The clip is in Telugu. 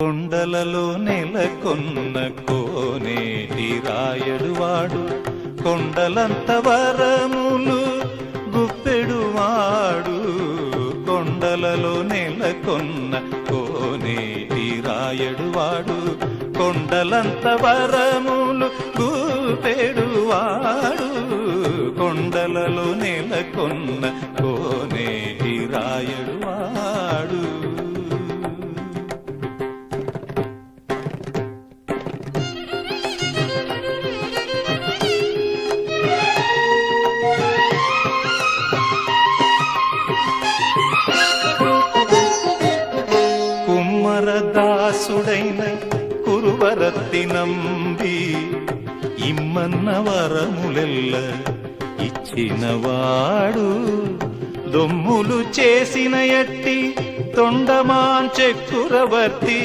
కొండలలో నెలకొన్న కోనేటి రాయడువాడు, కొండలంత వరములు గుప్పెడువాడు. కొండలలో నెలకొన్న కోనేటి రాయడువాడు, కొండలంత వరములు గుప్పెడువాడు. కొండలలో నెలకొన్న కోనేటి రాయడువాడు. కుమ్మరదాసుడైన కురువరత్తి నంబి, ఇమ్మన్న వరములెల్ల ఇచ్చినవాడు. దొమ్ములు చేసిన ఎట్టి తొండమాంచెక్కురవర్తి,